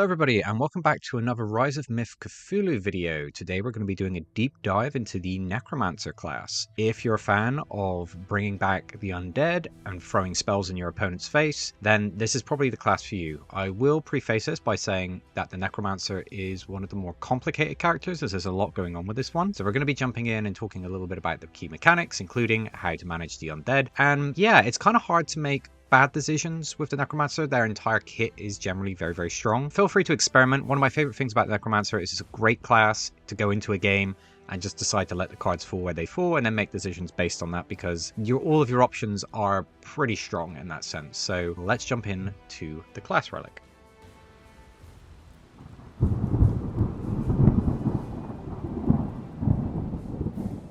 Hello everybody and welcome back to another Rise of Myth Cthulhu video. Today we're going to be doing a deep dive into the Necromancer class. If you're a fan of bringing back the undead and throwing spells in your opponent's face, then this is probably the class for you. I will preface this by saying that the Necromancer is one of the more complicated characters as there's a lot going on with this one. So we're going to be jumping in and talking a little bit about the key mechanics, including how to manage the undead. And yeah, it's kind of hard to make bad decisions with the Necromancer. Their entire kit is generally very strong. Feel free to experiment. One of my favorite things about the Necromancer is it's a great class to go into a game and just decide to let the cards fall where they fall and then make decisions based on that, because all of your options are pretty strong in that sense. So let's jump in to the class relic.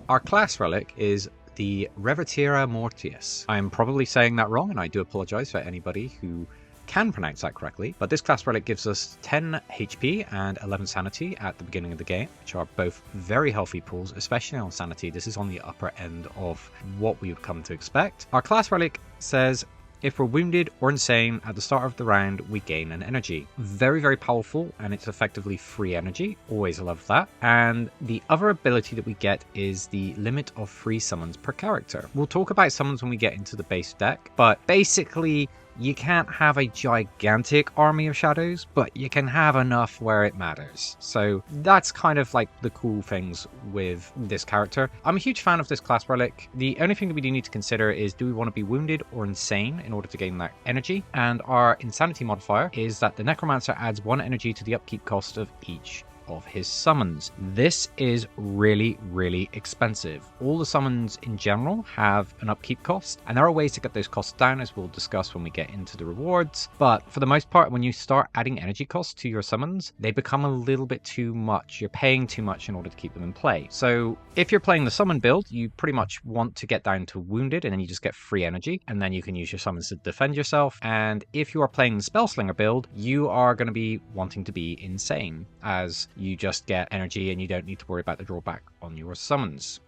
Our class relic is the Revertera Mortius. I am probably saying that wrong, and I do apologize for anybody who can pronounce that correctly. But this class relic gives us 10 HP and 11 sanity at the beginning of the game, which are both very healthy pools, especially on sanity. This is on the upper end of what we would come to expect. Our class relic says, if we're wounded or insane at the start of the round, we gain an energy. Very powerful, and it's effectively free energy. Always love that. And the other ability that we get is the limit of free summons per character. We'll talk about summons when we get into the base deck, but basically you can't have a gigantic army of shadows, but you can have enough where it matters. So that's kind of like the cool things with this character. I'm a huge fan of this class relic. The only thing that we do need to consider is, do we want to be wounded or insane in order to gain that energy? And our insanity modifier is that the Necromancer adds 1 energy to the upkeep cost of each of his summons. This is really expensive. All the summons in general have an upkeep cost, and there are ways to get those costs down, as we'll discuss when we get into the rewards. But for the most part, when you start adding energy costs to your summons, they become a little bit too much. You're paying too much in order to keep them in play. So if you're playing the summon build, you pretty much want to get down to wounded, and then you just get free energy, and then you can use your summons to defend yourself. And if you are playing the Spellslinger build, you are going to be wanting to be insane, as you just get energy and you don't need to worry about the drawback on your summons.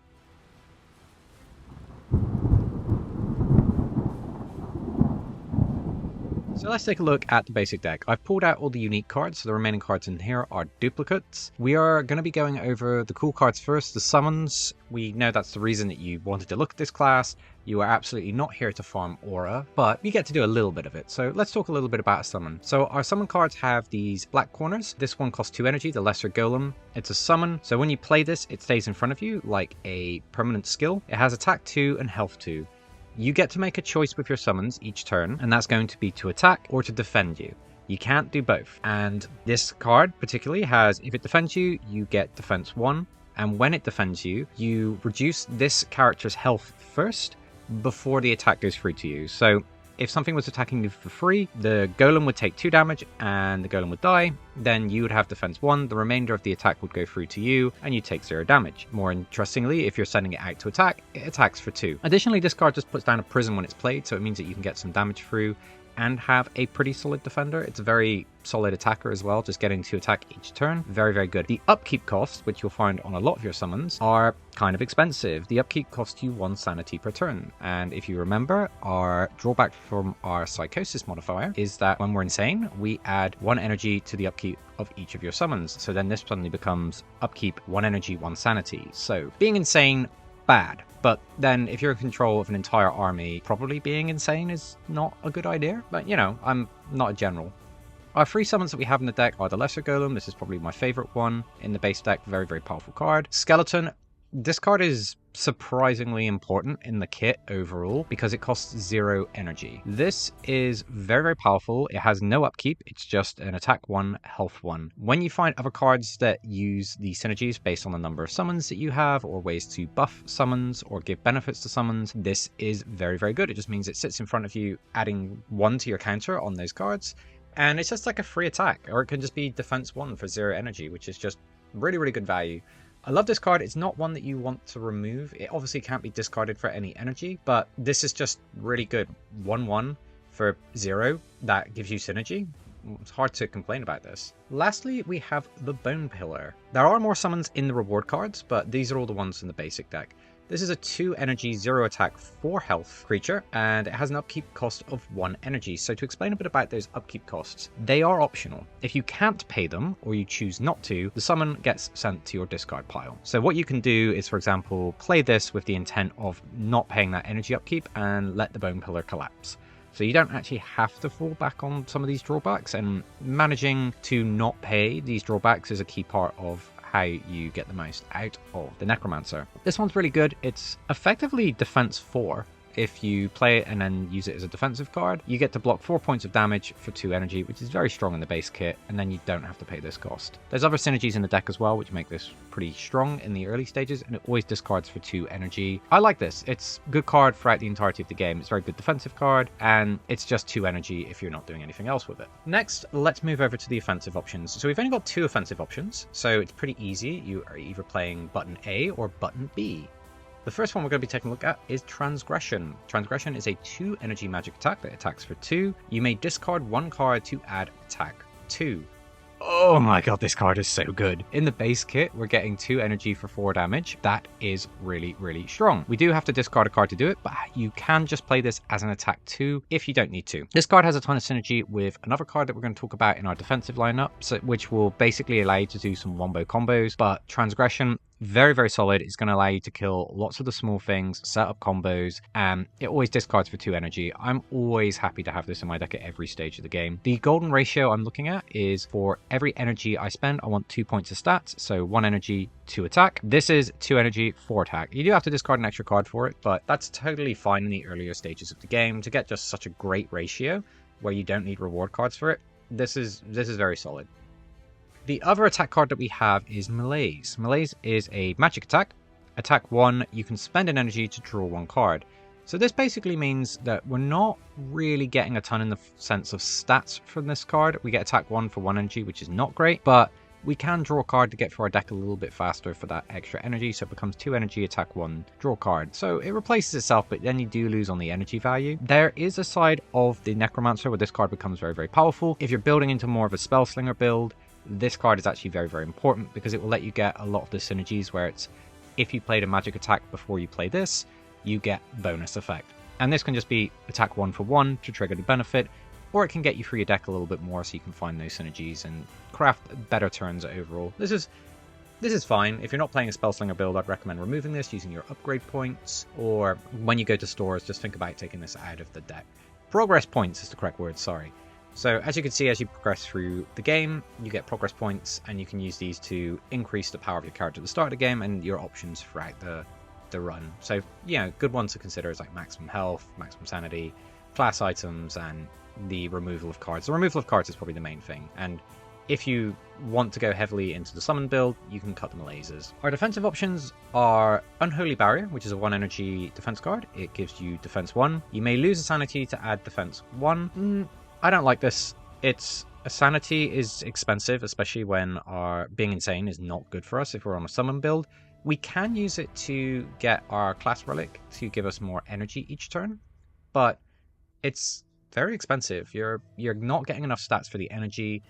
So let's take a look at the basic deck. I've pulled out all the unique cards, so the remaining cards in here are duplicates. We are going to be going over the cool cards first, the summons. We know that's the reason that you wanted to look at this class. You are absolutely not here to farm aura, but you get to do a little bit of it. So let's talk a little bit about a summon. So our summon cards have these black corners. This one costs 2 energy, the Lesser Golem. It's a summon, so when you play this, it stays in front of you like a permanent skill. It has attack 2 and health 2. You get to make a choice with your summons each turn, and that's going to be to attack or to defend you. You can't do both. And this card particularly has, if it defends you, you get defense 1. And when it defends you, you reduce this character's health first before the attack goes through to you. So if something was attacking you for free, the golem would take 2 damage and the golem would die. Then you would have defense 1, the remainder of the attack would go through to you, and you take 0 damage. More interestingly, if you're sending it out to attack, it attacks for 2. Additionally, this card just puts down a prison when it's played, so it means that you can get some damage through and have a pretty solid defender. It's a very solid attacker as well, just getting to attack each turn. Very good. The upkeep costs, which you'll find on a lot of your summons, are kind of expensive. The upkeep costs you 1 sanity per turn. And if you remember, our drawback from our psychosis modifier is that when we're insane, we add 1 energy to the upkeep of each of your summons. So then this suddenly becomes upkeep 1 energy, 1 sanity. So being insane, bad. But then if you're in control of an entire army, probably being insane is not a good idea. But you know, I'm not a general. Our 3 summons that we have in the deck are the Lesser Golem. This is probably my favorite one in the base deck. Very powerful card. Skeleton. This card is surprisingly important in the kit overall because it costs 0 energy. This is very powerful. It has no upkeep. It's just an attack 1, health 1. When you find other cards that use the synergies based on the number of summons that you have, or ways to buff summons or give benefits to summons, this is very good. It just means it sits in front of you, adding 1 to your counter on those cards, and it's just like a free attack. Or it can just be defense 1 for 0 energy, which is just really good value. I love this card. It's not one that you want to remove. It obviously can't be discarded for any energy, but this is just really good. 1/1 for 0, that gives you synergy. It's hard to complain about this. Lastly, we have the Bone Pillar. There are more summons in the reward cards, but these are all the ones in the basic deck. This is a 2 energy, 0 attack, 4 health creature, and it has an upkeep cost of 1 energy. So to explain a bit about those upkeep costs, they are optional. If you can't pay them, or you choose not to, the summon gets sent to your discard pile. So what you can do is, for example, play this with the intent of not paying that energy upkeep and let the Bone Pillar collapse. So you don't actually have to fall back on some of these drawbacks, and managing to not pay these drawbacks is a key part of how you get the most out of the Necromancer. This one's really good. It's effectively defense 4. If you play it and then use it as a defensive card, you get to block 4 points of damage for 2 energy, which is very strong in the base kit, and then you don't have to pay this cost. There's other synergies in the deck as well, which make this pretty strong in the early stages, and it always discards for 2 energy. I like this. It's a good card throughout the entirety of the game. It's a very good defensive card, and it's just 2 energy if you're not doing anything else with it. Next, let's move over to the offensive options. So we've only got 2 offensive options, so it's pretty easy. You are either playing button A or button B. The first one we're going to be taking a look at is Transgression. Transgression is a 2 energy magic attack that attacks for 2. You may discard 1 card to add attack 2. Oh my god, this card is so good. In the base kit, we're getting 2 energy for 4 damage. That is really, really strong. We do have to discard a card to do it, but you can just play this as an attack 2 if you don't need to. This card has a ton of synergy with another card that we're going to talk about in our defensive lineup, which will basically allow you to do some wombo combos, but Transgression, very, very solid. It's going to allow you to kill lots of the small things, set up combos, and it always discards for 2 energy. I'm always happy to have this in my deck at every stage of the game. The golden ratio I'm looking at is for every energy I spend, I want 2 points of stats, so 1 energy, 2 attack. This is 2 energy, 4 attack. You do have to discard an extra card for it, but that's totally fine in the earlier stages of the game. To get just such a great ratio where you don't need reward cards for it, this is very solid. The other attack card that we have is Malaise. Malaise is a magic attack. Attack 1, you can spend an energy to draw 1 card. So this basically means that we're not really getting a ton in the sense of stats from this card. We get attack 1 for 1 energy, which is not great, but we can draw a card to get through our deck a little bit faster for that extra energy, so it becomes 2 energy, attack 1, draw card. So it replaces itself, but then you do lose on the energy value. There is a side of the Necromancer where this card becomes very, very powerful. If you're building into more of a Spellslinger build, this card is actually very, very important because it will let you get a lot of the synergies where it's, if you played a magic attack before you play this, you get bonus effect. And this can just be attack 1 for 1 to trigger the benefit, or it can get you through your deck a little bit more so you can find those synergies and craft better turns overall. This is fine. If you're not playing a Spellslinger build, I'd recommend removing this using your upgrade points, or when you go to stores, just think about taking this out of the deck. Progress points is the correct word, sorry. So as you can see, as you progress through the game, you get progress points, and you can use these to increase the power of your character at the start of the game and your options throughout the run. So, good ones to consider is like maximum health, maximum sanity, class items, and the removal of cards. The removal of cards is probably the main thing, and if you want to go heavily into the summon build, you can cut the Malaises. Our defensive options are Unholy Barrier, which is a 1 energy defense card. It gives you defense 1. You may lose a sanity to add defense 1. I don't like this. A sanity is expensive, especially when our being insane is not good for us if we're on a summon build. We can use it to get our class relic to give us more energy each turn, but it's very expensive. You're not getting enough stats for the energy,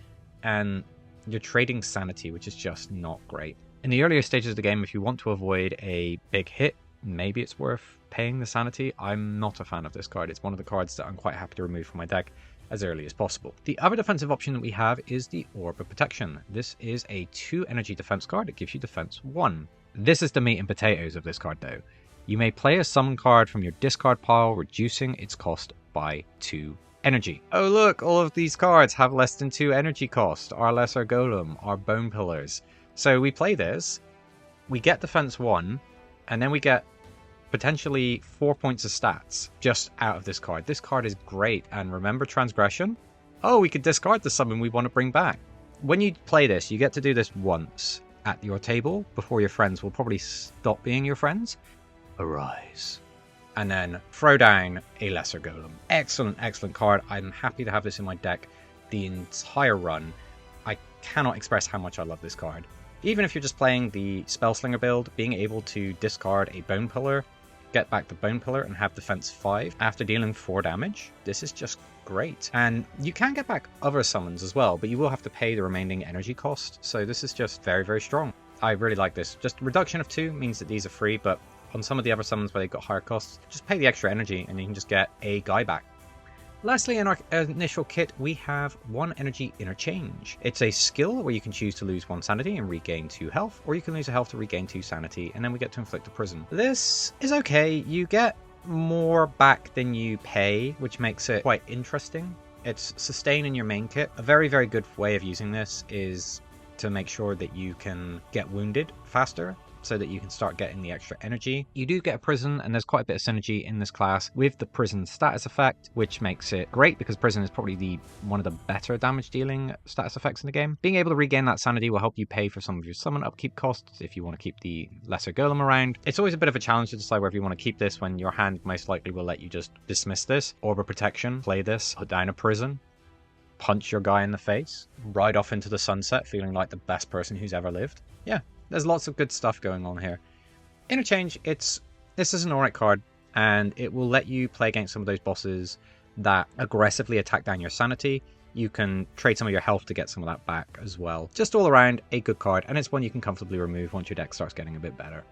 and you're trading sanity, which is just not great. In the earlier stages of the game, if you want to avoid a big hit, maybe it's worth paying the sanity. I'm not a fan of this card. It's one of the cards that I'm quite happy to remove from my deck as early as possible. The other defensive option that we have is the Orb of Protection. This is a 2 energy defense card. It gives you defense 1. This is the meat and potatoes of this card though. You may play a summon card from your discard pile, reducing its cost by 2 energy. Oh look, all of these cards have less than 2 energy cost. Our Lesser Golem, our Bone Pillars. So we play this, we get defense 1, and then we get potentially 4 points of stats just out of this card. This card is great. And remember Transgression? Oh, we could discard the summon we want to bring back. When you play this, you get to do this once at your table before your friends will probably stop being your friends. Arise. And then throw down a Lesser Golem. Excellent, excellent card. I'm happy to have this in my deck the entire run. I cannot express how much I love this card. Even if you're just playing the Spellslinger build, being able to discard a Bone Pillar, get back the Bone Pillar and have defense 5 after dealing 4 damage, this is just great. And you can get back other summons as well, but you will have to pay the remaining energy cost. So this is just very, very strong. I really like this. Just reduction of 2 means that these are free, but on some of the other summons where they've got higher costs, just pay the extra energy and you can just get a guy back. Lastly, in our initial kit, we have 1 energy interchange. It's a skill where you can choose to lose 1 sanity and regain 2 health, or you can lose a health to regain 2 sanity, and then we get to inflict a prison. This is okay. You get more back than you pay, which makes it quite interesting. It's sustain in your main kit. A very, very good way of using this is to make sure that you can get wounded faster, so that you can start getting the extra energy. You do get a prison, and there's quite a bit of synergy in this class with the prison status effect, which makes it great because prison is probably one of the better damage dealing status effects in the game. Being able to regain that sanity will help you pay for some of your summon upkeep costs if you want to keep the lesser golem around. It's always a bit of a challenge to decide whether you want to keep this when your hand most likely will let you just dismiss this. Orb of Protection, play this, put down a prison, punch your guy in the face, ride off into the sunset feeling like the best person who's ever lived. Yeah. There's lots of good stuff going on here. Interchange, this is an alright card, and it will let you play against some of those bosses that aggressively attack down your sanity. You can trade some of your health to get some of that back as well. Just all around a good card, and it's one you can comfortably remove once your deck starts getting a bit better.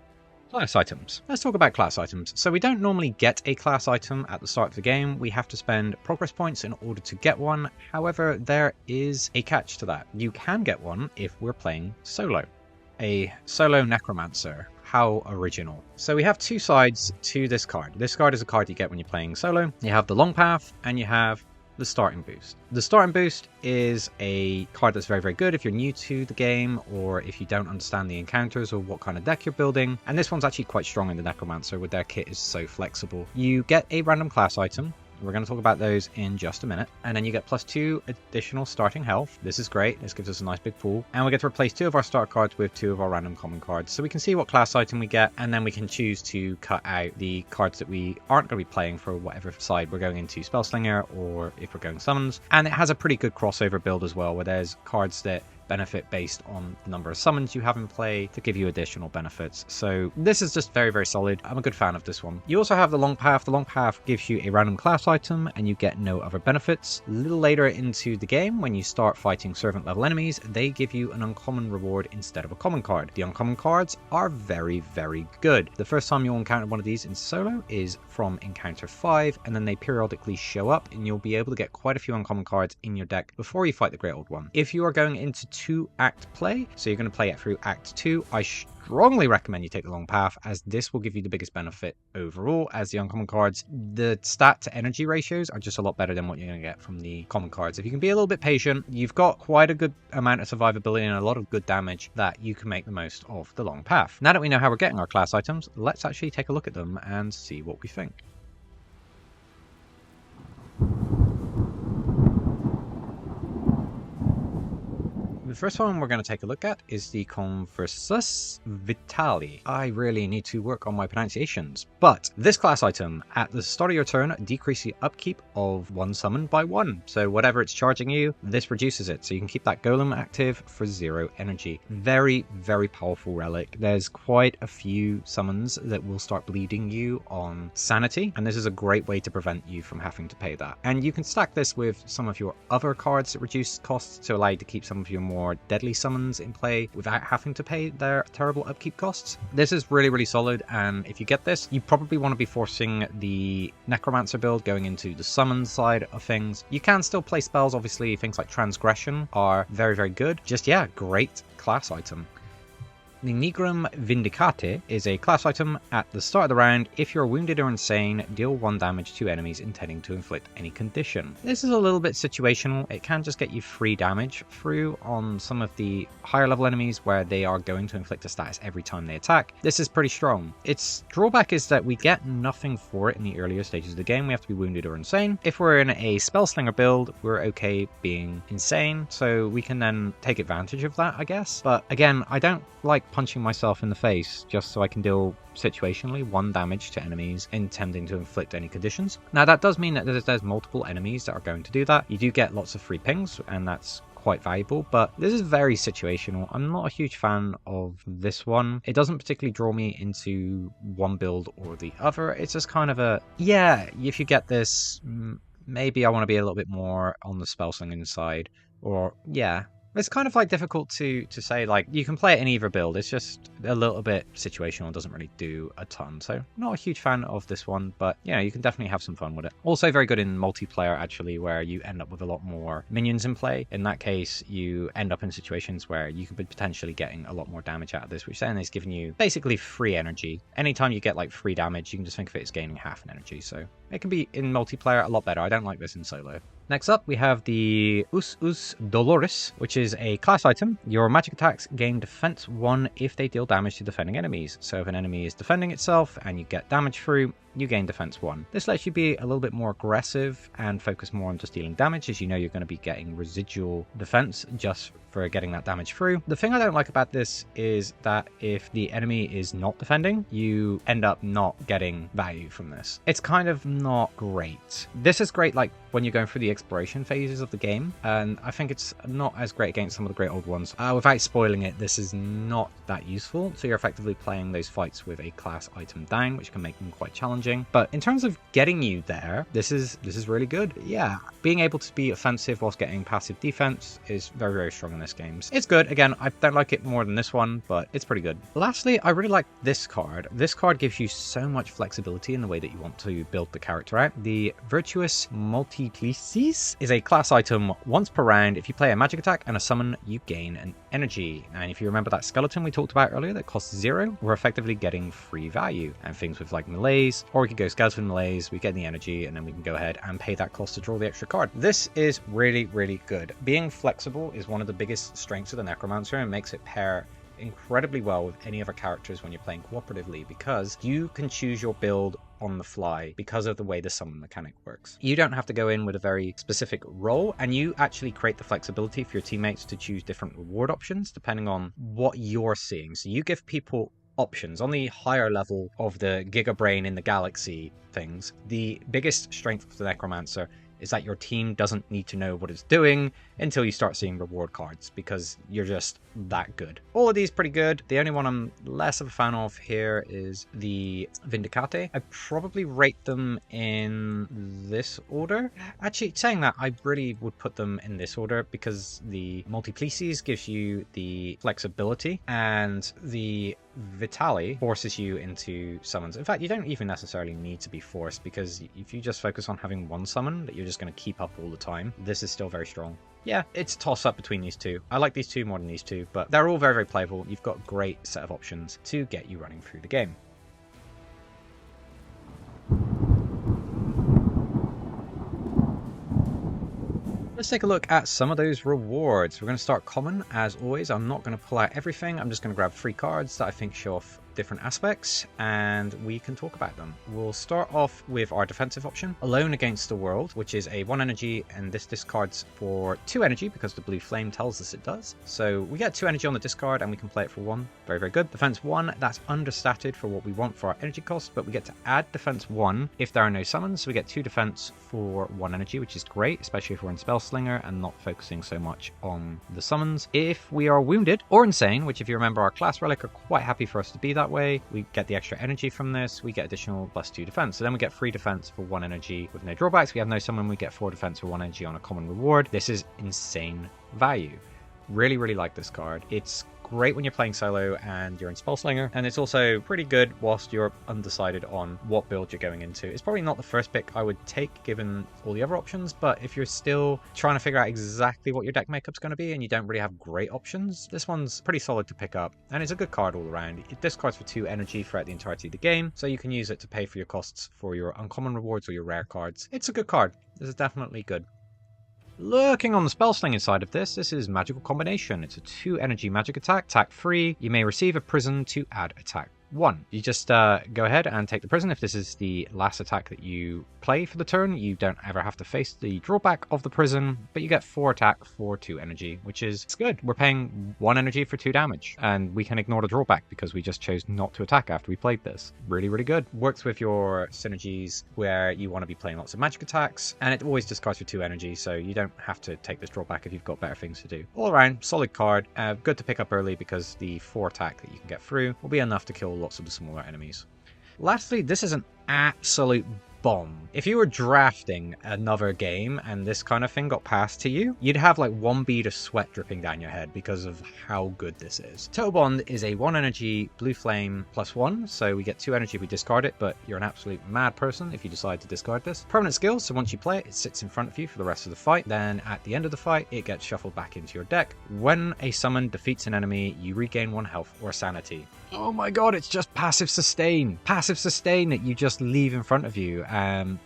Class items. Let's talk about class items. So we don't normally get a class item at the start of the game. We have to spend progress points in order to get one. However, there is a catch to that. You can get one if we're playing solo. A solo Necromancer. How original. So we have 2 sides to this card. This card is a card you get when you're playing solo. You have the long path and you have the starting boost. The starting boost is a card that's very, very good if you're new to the game or if you don't understand the encounters or what kind of deck you're building. And this one's actually quite strong in the Necromancer with their kit is so flexible. You get a random class item. We're going to talk about those in just a minute. And then you get +2 additional starting health. This is great. This gives us a nice big pool. And we get to replace 2 of our start cards with 2 of our random common cards. So we can see what class item we get, and then we can choose to cut out the cards that we aren't going to be playing for whatever side we're going into, Spellslinger, or if we're going summons. And it has a pretty good crossover build as well, where there's cards that benefit based on the number of summons you have in play to give you additional benefits. So this is just very, very solid. I'm a good fan of this one. You also have the long path. The long path gives you a random class item and you get no other benefits. A little later into the game, when you start fighting servant level enemies, they give you an uncommon reward instead of a common card. The uncommon cards are very, very good. The first time you'll encounter one of these in solo is from encounter 5, and then they periodically show up, and you'll be able to get quite a few uncommon cards in your deck before you fight the Great Old One. If you are going into 2-act play, so you're going to play it through Act 2, I strongly recommend you take the long path, as this will give you the biggest benefit overall, as the uncommon cards, the stat to energy ratios are just a lot better than what you're going to get from the common cards. If you can be a little bit patient, you've got quite a good amount of survivability and a lot of good damage that you can make the most of the long path. Now that we know how we're getting our class items, let's actually take a look at them and see what we think. The first one we're going to take a look at is the Conversus Vitali. I really need to work on my pronunciations, but this class item at the start of your turn decreases the upkeep of 1 summon by 1. So whatever it's charging you, this reduces it. So you can keep that golem active for 0 energy. Very, very powerful relic. There's quite a few summons that will start bleeding you on sanity, and this is a great way to prevent you from having to pay that. And you can stack this with some of your other cards that reduce costs to allow you to keep some of your more deadly summons in play without having to pay their terrible upkeep costs. This is really, really solid, and if you get this, you probably want to be forcing the Necromancer build going into the summon side of things. You can still play spells, obviously. Things like Transgression are very, very good. Just, yeah, great class item. The Nigrum Vindicate is a class item at the start of the round. If you're wounded or insane, deal 1 damage to enemies intending to inflict any condition. This is a little bit situational. It can just get you free damage through on some of the higher level enemies where they are going to inflict a status every time they attack. This is pretty strong. Its drawback is that we get nothing for it in the earlier stages of the game. We have to be wounded or insane. If we're in a Spellslinger build, we're okay being insane, so we can then take advantage of that, I guess. But again, I don't like punching myself in the face just so I can deal situationally 1 damage to enemies intending to inflict any conditions. Now that does mean that there's multiple enemies that are going to do that. You do get lots of free pings, and that's quite valuable, but this is very situational. I'm not a huge fan of this one. It doesn't particularly draw me into one build or the other. It's just kind of a, yeah, if you get this, maybe I want to be a little bit more on the Spellslinging side, or yeah, It's kind of like difficult to say, like, you can play it in either build. It's just a little bit situational, doesn't really do a ton. So not a huge fan of this one, but you know, you can definitely have some fun with it. Also very good in multiplayer, actually, where you end up with a lot more minions in play. In that case, you end up in situations where you could be potentially getting a lot more damage out of this, which then is giving you basically free energy. Anytime you get like free damage, you can just think of it as gaining half an energy. So it can be in multiplayer a lot better. I don't like this in solo. Next up, we have the Us Dolores, which is a class item. Your magic attacks gain defense 1 if they deal damage to defending enemies. So if an enemy is defending itself and you get damage through, you gain defense 1. This lets you be a little bit more aggressive and focus more on just dealing damage, as you know you're going to be getting residual defense just for getting that damage through. The thing I don't like about this is that if the enemy is not defending, you end up not getting value from this. It's kind of not great. This is great like when you're going through the exploration phases of the game, and I think it's not as great against some of the great old ones. Without spoiling it, this is not that useful, so you're effectively playing those fights with a class item down, which can make them quite challenging. But in terms of getting you there, this is really good. Yeah, being able to be offensive whilst getting passive defense is very, very strong in this game. It's good. Again, I don't like it more than this one, but it's pretty good. Lastly, I really like this card. This card gives you so much flexibility in the way that you want to build the character out. The Virtuous Multiplices is a class item once per round. If you play a magic attack and a summon, you gain an energy. And if you remember that skeleton we talked about earlier that costs 0, we're effectively getting free value. And things with like melees, or we could go skeleton melees, we get the energy, and then we can go ahead and pay that cost to draw the extra card. This is really, really good. Being flexible is one of the biggest strengths of the Necromancer and makes it pair incredibly well with any other characters when you're playing cooperatively, because you can choose your build on the fly because of the way the summon mechanic works. You don't have to go in with a very specific role, and you actually create the flexibility for your teammates to choose different reward options depending on what you're seeing. So you give people options on the higher level of the Giga Brain in the galaxy things. The biggest strength of the Necromancer is that your team doesn't need to know what it's doing until you start seeing reward cards, because you're just that good. All of these pretty good. The only one I'm less of a fan of here is the Vindicate. I probably rate them in this order. Actually, saying that, I really would put them in this order because the Multiplices gives you the flexibility, and the Vitali forces you into summons. In fact, you don't even necessarily need to be forced, because if you just focus on having one summon that you're just going to keep up all the time, this is still very strong. Yeah, it's a toss-up between these two. I like these two more than these two, but they're all very, very playable. You've got a great set of options to get you running through the game. Let's take a look at some of those rewards. We're going to start common, as always. I'm not going to pull out everything. I'm just going to grab 3 cards that I think show off different aspects, and we can talk about them. We'll start off with our defensive option, Alone Against the World, which is a 1 energy, and this discards for 2 energy because the blue flame tells us it does. So we get 2 energy on the discard and we can play it for 1. Very, very good. Defense 1, that's understated for what we want for our energy cost, but we get to add defense 1 if there are no summons, so we get 2 defense for 1 energy, which is great, especially if we're in Spellslinger and not focusing so much on the summons. If we are wounded or insane, which if you remember our class relic are quite happy for us to be that way, we get the extra energy from this, we get additional +2 defense. So then we get 3 defense for 1 energy with no drawbacks. We have no summon, we get 4 defense for 1 energy on a common reward. This is insane value. Really, really like this card. It's great when you're playing solo and you're in Spellslinger, and it's also pretty good whilst you're undecided on what build you're going into. It's probably not the first pick I would take given all the other options, but if you're still trying to figure out exactly what your deck makeup's going to be and you don't really have great options, this one's pretty solid to pick up, and it's a good card all around. It discards for 2 energy throughout the entirety of the game, so you can use it to pay for your costs for your uncommon rewards or your rare cards. It's a good card. This is definitely good. Lurking on the Spellslinger side of this is Magical Combination. It's a 2 energy magic attack, attack 3. You may receive a prison to add attack 1. You just go ahead and take the prison. If this is the last attack that you play for the turn, you don't ever have to face the drawback of the prison, but you get 4 attack for 2 energy, which is good. We're paying 1 energy for 2 damage, and we can ignore the drawback because we just chose not to attack after we played this. Really, really good. Works with your synergies where you want to be playing lots of magic attacks, and it always discards for 2 energy, so you don't have to take this drawback if you've got better things to do. All around, solid card. Good to pick up early because the 4 attack that you can get through will be enough to kill lots of the smaller enemies. Lastly, this is an absolute bomb. If you were drafting another game and this kind of thing got passed to you, you'd have like one bead of sweat dripping down your head because of how good this is. Total Bond is a 1 energy blue flame +1, so we get 2 energy if we discard it, but you're an absolute mad person if you decide to discard this. Permanent skill, so once you play it, it sits in front of you for the rest of the fight. Then at the end of the fight, it gets shuffled back into your deck. When a summon defeats an enemy, you regain 1 health or sanity. Oh my god, it's just passive sustain. Passive sustain that you just leave in front of you.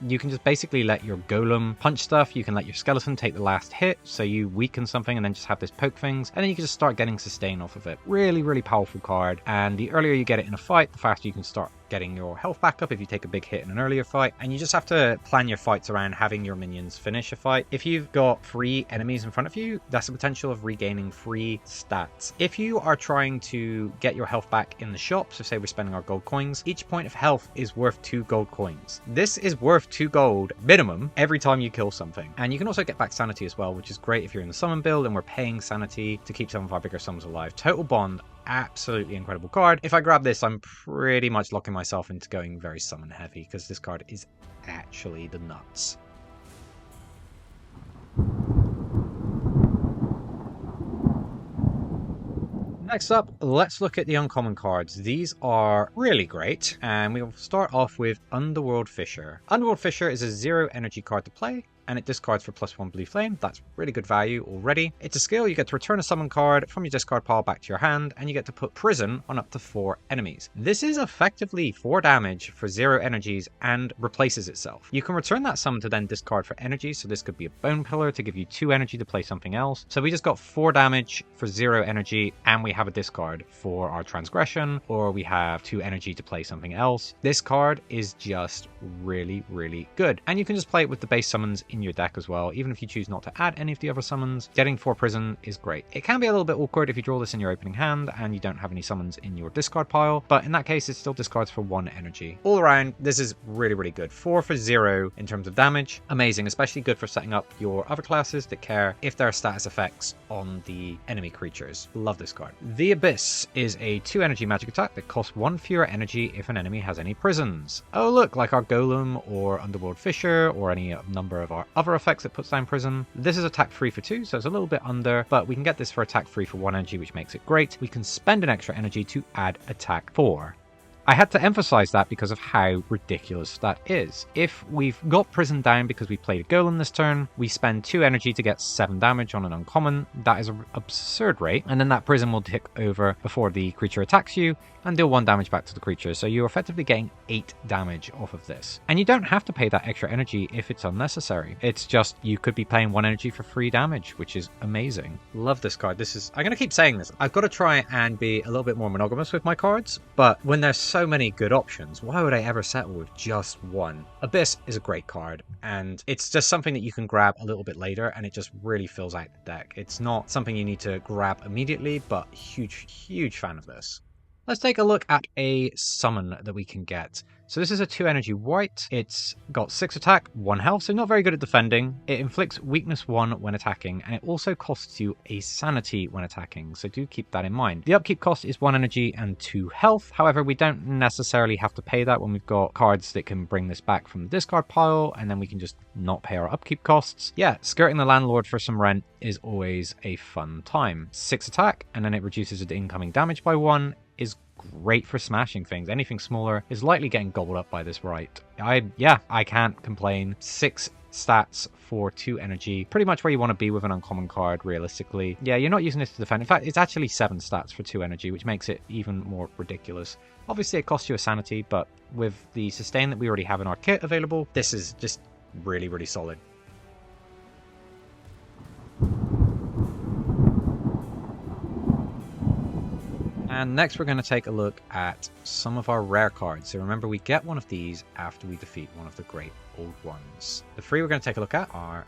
You can just basically let your golem punch stuff. You can let your skeleton take the last hit, so you weaken something and then just have this poke things. And then you can just start getting sustain off of it. Really, really powerful card. And the earlier you get it in a fight, the faster you can start getting your health back up if you take a big hit in an earlier fight. And you just have to plan your fights around having your minions finish a fight. If you've got 3 enemies in front of you, that's the potential of regaining 3 stats. If you are trying to get your health back in the shop, so say we're spending our gold coins, each point of health is worth 2 gold coins. This is worth 2 gold minimum every time you kill something. And you can also get back sanity as well, which is great if you're in the summon build and we're paying sanity to keep some of our bigger summons alive. Total Bond, absolutely incredible card. If I grab this, I'm pretty much locking myself into going very summon heavy because this card is actually the nuts. Next up, let's look at the uncommon cards. These are really great, and we'll start off with Underworld Fisher. Underworld Fisher is a 0 energy card to play, and it discards for +1 blue flame. That's really good value already. It's a skill. You get to return a summon card from your discard pile back to your hand, and you get to put prison on up to 4 enemies. This is effectively 4 damage for 0 energies and replaces itself. You can return that summon to then discard for energy, so this could be a bone pillar to give you 2 energy to play something else. So we just got 4 damage for 0 energy, and we have a discard for our transgression, or we have 2 energy to play something else. This card is just really, really good. And you can just play it with the base summons in your deck as well. Even if you choose not to add any of the other summons, getting 4 prison is great. It can be a little bit awkward if you draw this in your opening hand and you don't have any summons in your discard pile, but in that case it still discards for 1 energy. All around, this is really, really good. 4 for 0 in terms of damage. Amazing, especially good for setting up your other classes that care if there are status effects on the enemy creatures. Love this card. The Abyss is a 2 energy magic attack that costs 1 fewer energy if an enemy has any prisons. Oh look, like our Golem or Underworld Fisher or any number of our other effects that puts down prison. This is attack 3 for 2, so it's a little bit under, but we can get this for attack 3 for 1 energy, which makes it great. We can spend an extra energy to add attack 4. I had to emphasize that because of how ridiculous that is. If we've got prison down because we played a golem this turn, we spend 2 energy to get 7 damage on an uncommon. That is an absurd rate, and then that prison will tick over before the creature attacks you and deal 1 damage back to the creature, so you're effectively getting 8 damage off of this. And you don't have to pay that extra energy if it's unnecessary. It's just you could be paying 1 energy for 3 damage, which is amazing. Love this card. I'm going to keep saying this. I've got to try and be a little bit more monogamous with my cards, but when there's so many good options, why would I ever settle with just one? Abyss is a great card, and it's just something that you can grab a little bit later, and it just really fills out the deck. It's not something you need to grab immediately, but huge fan of this. Let's take a look at a summon that we can get. So this is a 2 energy white. It's got 6 attack, 1 health, so not very good at defending. It inflicts weakness 1 when attacking, and it also costs you a sanity when attacking, so do keep that in mind. The upkeep cost is 1 energy and 2 health. However, we don't necessarily have to pay that when we've got cards that can bring this back from the discard pile, and then we can just not pay our upkeep costs. Yeah, skirting the landlord for some rent is always a fun time. 6 attack, and then it reduces the incoming damage by 1. Is great for smashing things. Anything smaller is likely getting gobbled up by this right. I can't complain. 6 stats for 2 energy. Pretty much where you want to be with an uncommon card, realistically. Yeah, you're not using this to defend. In fact, it's actually 7 stats for 2 energy, which makes it even more ridiculous. Obviously, it costs you a sanity, but with the sustain that we already have in our kit available, this is just really, really solid. And next we're going to take a look at some of our rare cards. So remember, we get one of these after we defeat one of the great old ones. The 3 we're going to take a look at are,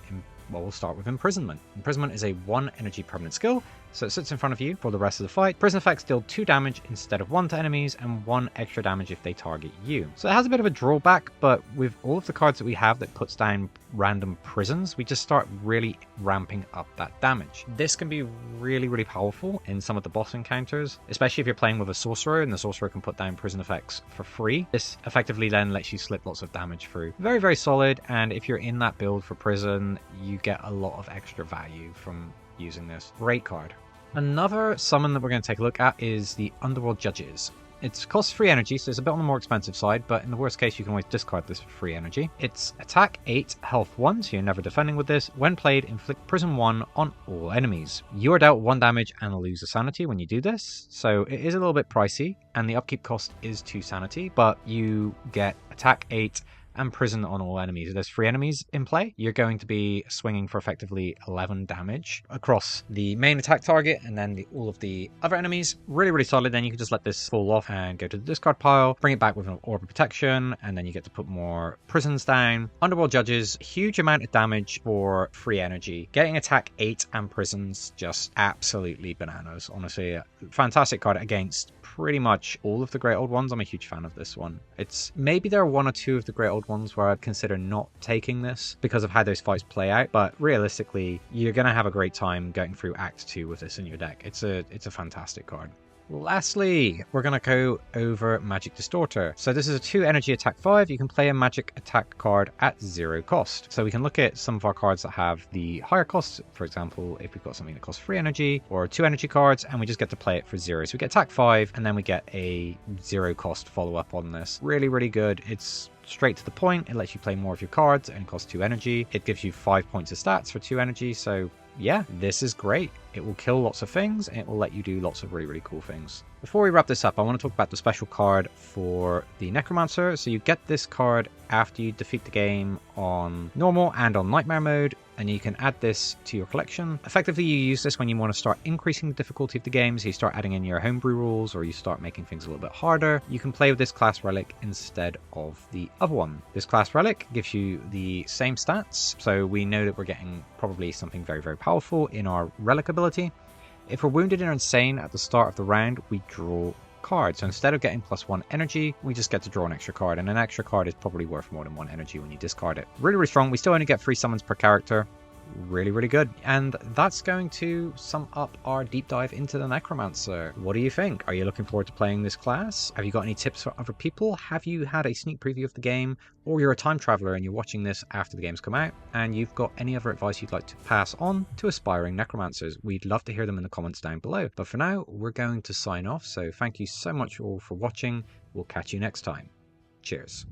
well, we'll start with Imprisonment. Imprisonment is a 1 energy permanent skill, so it sits in front of you for the rest of the fight. Prison effects deal 2 damage instead of 1 to enemies, and 1 extra damage if they target you. So it has a bit of a drawback, but with all of the cards that we have that puts down random prisons, we just start really ramping up that damage. This can be really, really powerful in some of the boss encounters, especially if you're playing with a sorcerer and the sorcerer can put down prison effects for free. This effectively then lets you slip lots of damage through. Very, very solid, and if you're in that build for prison, you get a lot of extra value from using this. Great card. Another summon that we're going to take a look at is the Underworld Judges. It costs 3 energy, so it's a bit on the more expensive side, but in the worst case you can always discard this for free energy. It's attack 8, health 1, so you're never defending with this. When played, inflict prison 1 on all enemies. You are dealt 1 damage and lose a sanity when you do this, so it is a little bit pricey, and the upkeep cost is 2 sanity, but you get attack 8 and prison on all enemies. If there's 3 enemies in play, you're going to be swinging for effectively 11 damage across the main attack target and then all of the other enemies. Really, really solid. Then you can just let this fall off and go to the discard pile, bring it back with an orb of protection, and then you get to put more prisons down. Underworld Judges, huge amount of damage for free energy. Getting attack 8 and prisons, just absolutely bananas. Honestly, a fantastic card against pretty much all of the Great Old Ones. I'm a huge fan of this one. It's maybe there are 1 or 2 of the Great Old Ones where I'd consider not taking this because of how those fights play out, but realistically you're gonna have a great time going through Act 2 with this in your deck. It's a fantastic card. Lastly, we're going to go over Magic Distorter. So this is a 2 energy attack 5. You can play a magic attack card at 0 cost. So we can look at some of our cards that have the higher costs. For example, if we've got something that costs 3 energy or 2 energy cards, and we just get to play it for 0. So we get attack 5 and then we get a 0 cost follow up on this. Really, really good. It's straight to the point. It lets you play more of your cards and costs 2 energy. It gives you 5 points of stats for 2 energy. So yeah, this is great. It will kill lots of things and it will let you do lots of really, really cool things. Before we wrap this up, I want to talk about the special card for the Necromancer. So you get this card after you defeat the game on normal and on nightmare mode, and you can add this to your collection. Effectively, you use this when you want to start increasing the difficulty of the game, so you start adding in your homebrew rules or you start making things a little bit harder. You can play with this class relic instead of the other one. This class relic gives you the same stats, so we know that we're getting probably something very, very powerful in our relic ability. If we're wounded or insane at the start of the round, we draw cards. So instead of getting +1 energy, we just get to draw an extra card, and an extra card is probably worth more than 1 energy when you discard it. Really, really strong. We still only get 3 summons per character. Really, really good. And that's going to sum up our deep dive into the Necromancer. What do you think? Are you looking forward to playing this class? Have you got any tips for other people? Have you had a sneak preview of the game? Or you're a time traveler and you're watching this after the game's come out and you've got any other advice you'd like to pass on to aspiring Necromancers? We'd love to hear them in the comments down below. But for now, we're going to sign off. So thank you so much all for watching. We'll catch you next time. Cheers.